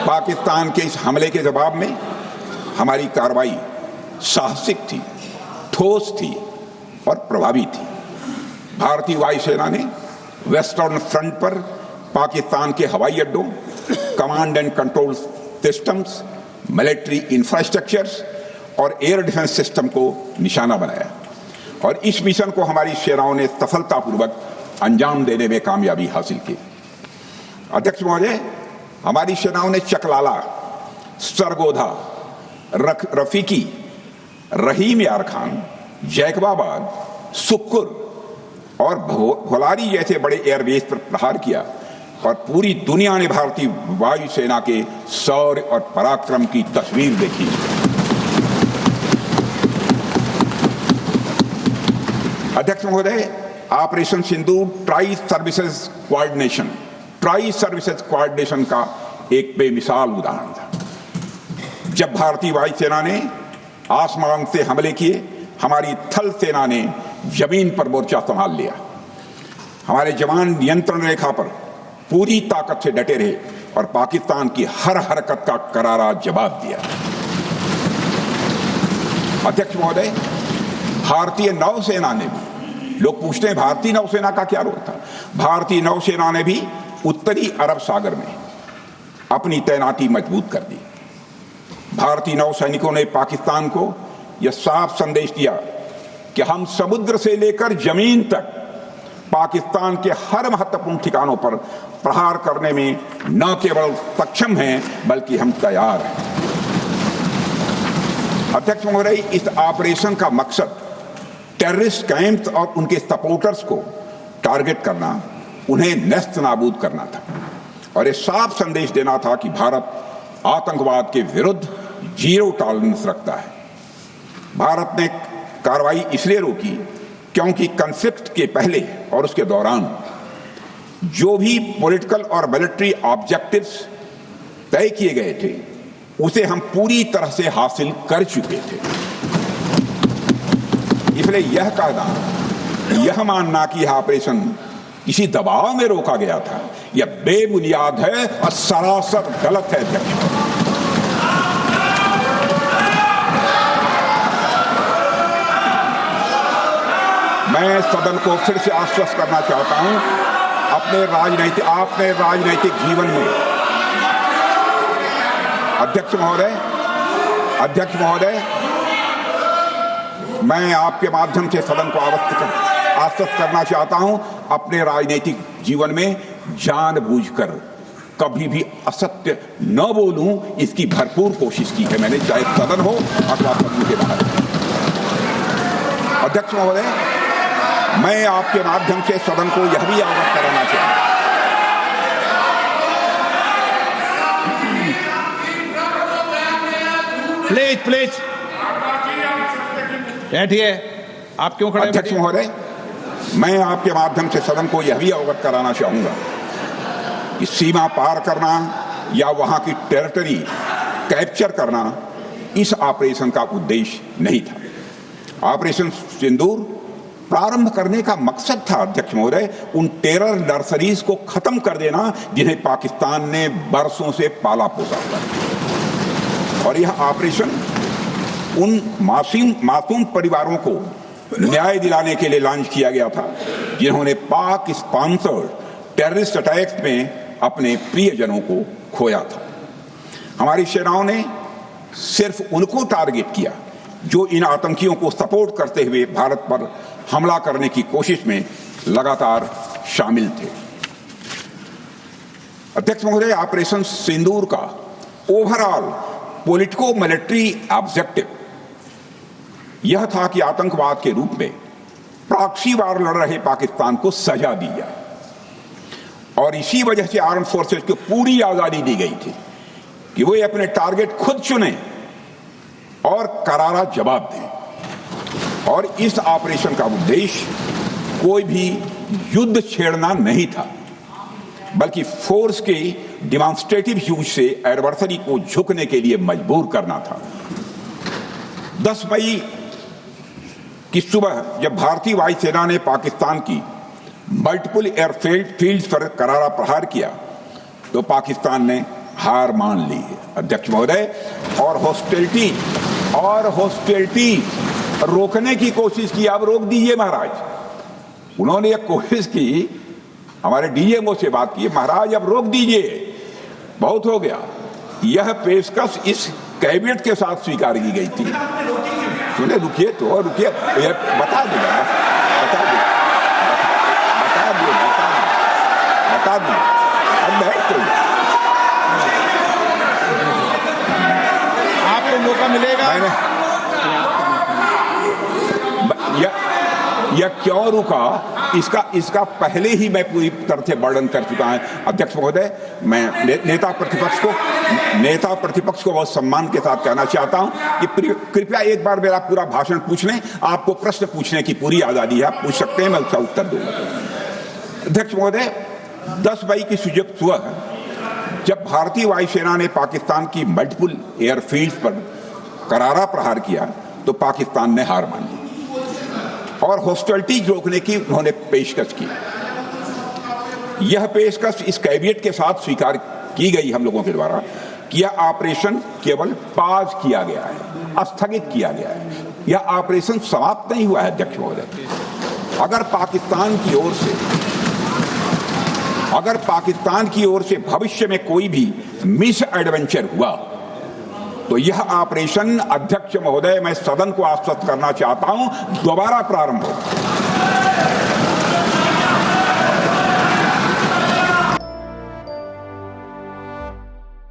पाकिस्तान के इस हमले के जवाब में हमारी कार्रवाई साहसिक थी, ठोस थी और प्रभावी थी। भारतीय वायुसेना ने वेस्टर्न फ्रंट पर पाकिस्तान के हवाई अड्डों, command and control systems, military infrastructures और एयर डिफेंस सिस्टम को निशाना बनाया और इस मिशन को हमारी सेनाओं ने सफलतापूर्वक अंजाम देने में कामयाबी हासिल की। अध्यक्ष महोदय, हमारी सेनाओं ने चकलाला, सरगोधा, रफीकी, रहीम यार खान, जैकबाबाद, सुक्कुर और भोलारी जैसे बड़े एयरबेस पर प्रहार किया और पूरी दुनिया ने भारतीय वायुसेना के शौर्य और पराक्रम की तस्वीर देखी। अध्यक्ष महोदय, ऑपरेशन सिंदूर ट्राई सर्विसेज कोऑर्डिनेशन का एक बेमिसाल उदाहरण था। जब भारतीय वायुसेना ने आसमान से हमले किए, हमारी थल सेना ने जमीन पर मोर्चा संभाल लिया। हमारे जवान नियंत्रण रेखा पर पूरी ताकत से डटे रहे और पाकिस्तान की हर हरकत का करारा जवाब दिया। अध्यक्ष महोदय, भारतीय नौसेना ने भी, लोग पूछते हैं भारतीय नौसेना का क्या रोल था, भारतीय नौसेना ने भी उत्तरी अरब सागर में अपनी तैनाती मजबूत कर दी। भारतीय नौसैनिकों ने पाकिस्तान को यह साफ संदेश दिया कि हम समुद्र से लेकर जमीन तक पाकिस्तान के हर महत्वपूर्ण ठिकानों पर प्रहार करने में न केवल सक्षम हैं बल्कि हम तैयार हैं। अध्यक्ष महोदय, इस ऑपरेशन का मकसद टेररिस्ट कैंप्स और उनके सपोर्टर्स को टारगेट करना, उन्हें नेस्त नाबूद करना था और ये साफ संदेश देना था कि भारत आतंकवाद के विरुद्ध जीरो टॉलरेंस रखता है। भारत ने कार्रवाई इसलिए रोकी क्योंकि कॉन्फ्लिक्ट के पहले और उसके दौरान जो भी पॉलिटिकल और मिलिट्री ऑब्जेक्टिव्स तय किए गए थे उसे हम पूरी तरह से हासिल कर चुके थे। इसलिए यह कहना, यह मानना कि यह ऑपरेशन किसी दबाव में रोका गया था, यह बेबुनियाद है और सरासर गलत है। मैं सदन को फिर से आश्वस्त करना चाहता हूं, अपने राजनीतिक जीवन में अध्यक्ष महोदय, मैं आपके माध्यम से सदन को आश्वस्त करना चाहता हूं, अपने राजनीतिक जीवन में जानबूझकर कभी भी असत्य न बोलूं, इसकी भरपूर कोशिश की है मैंने, चाहे सदन हो अथवा सदन के बाहर। अध्यक्ष महोदय, मैं आपके माध्यम से सदन को यह भी अवगत कराना चाहता हूं, प्लीज बैठिए। आप क्यों खड़े? अध्यक्ष महोदय, मैं आपके माध्यम से सदन को यह भी अवगत कराना चाहूंगा कि सीमा पार करना या वहां की टेरिटरी कैप्चर करना इस ऑपरेशन का उद्देश्य नहीं था। ऑपरेशन सिंदूर प्रारंभ करने का मकसद था अध्यक्ष महोदय, उन टेरर नर्सरीज को खत्म कर देना जिन्हें पाकिस्तान ने बरसों से पाला पोसा था। और यह ऑपरेशन उन मासूम परिवारों को न्याय दिलाने के लिए लॉन्च किया गया था जिन्होंने पाक स्पॉन्सर्ड टेररिस्ट अटैक्स में अपने प्रियजनों को खोया था। हमारी सेनाओं ने सिर्फ उनको टारगेट किया जो इन आतंकियों को सपोर्ट करते हुए भारत पर हमला करने की कोशिश में लगातार शामिल थे। अध्यक्ष महोदय, ऑपरेशन सिंदूर का ओवरऑल पॉलिटिको मिलिट्री ऑब्जेक्टिव यह था कि आतंकवाद के रूप में प्रॉक्सी वार लड़ रहे पाकिस्तान को सजा दी जाए और इसी वजह से आर्म फोर्सेस को पूरी आजादी दी गई थी कि वे अपने टारगेट खुद चुने और करारा जवाब दें। और इस ऑपरेशन का उद्देश्य कोई भी युद्ध छेड़ना नहीं था, बल्कि फोर्स के डिमॉन्स्ट्रेटिव यूज से एडवर्सरी को झुकने के लिए मजबूर करना था। 10 मई की सुबह जब भारतीय वायुसेना ने पाकिस्तान की मल्टीपल एयरफील्ड पर करारा प्रहार किया तो पाकिस्तान ने हार मान ली अध्यक्ष महोदय, और हॉस्टिलिटी रोकने की कोशिश की। आप रोक दीजिए महाराज। उन्होंने एक कोशिश की, हमारे डीएमओ से बात की, महाराज अब रोक दीजिए, बहुत हो गया। यह पेशकश इस कैबिनेट के साथ स्वीकार की गई थी। सुने, रुकिए तो रुकिए, बता दो अब बैठ तो आपको मौका मिलेगा। यह क्यों रुका, इसका पहले ही मैं पूरी तरह से वर्णन कर चुका हूं अध्यक्ष महोदय। मैं नेता प्रतिपक्ष को बहुत सम्मान के साथ कहना चाहता हूं कि कृपया एक बार मेरा पूरा भाषण पूछ लें। आपको प्रश्न पूछने की पूरी आजादी है, आप पूछ सकते हैं, मैं उसका उत्तर दूंगा। अध्यक्ष महोदय, 10 मई की सुबह जब भारतीय वायुसेना ने पाकिस्तान की मल्टीपल एयरफील्ड पर करारा प्रहार किया तो पाकिस्तान ने हार मान ली और हॉस्टिलिटी रोकने की उन्होंने पेशकश की। यह पेशकश इस कैबिनेट के साथ स्वीकार की गई हम लोगों के द्वारा कि यह ऑपरेशन केवल पाज किया गया है, स्थगित किया गया है। यह ऑपरेशन समाप्त नहीं हुआ है अध्यक्ष महोदय। अगर पाकिस्तान की ओर से भविष्य में कोई भी मिस एडवेंचर हुआ तो यह ऑपरेशन, अध्यक्ष महोदय, मैं सदन को आश्वस्त करना चाहता हूं, दोबारा प्रारंभ होगा।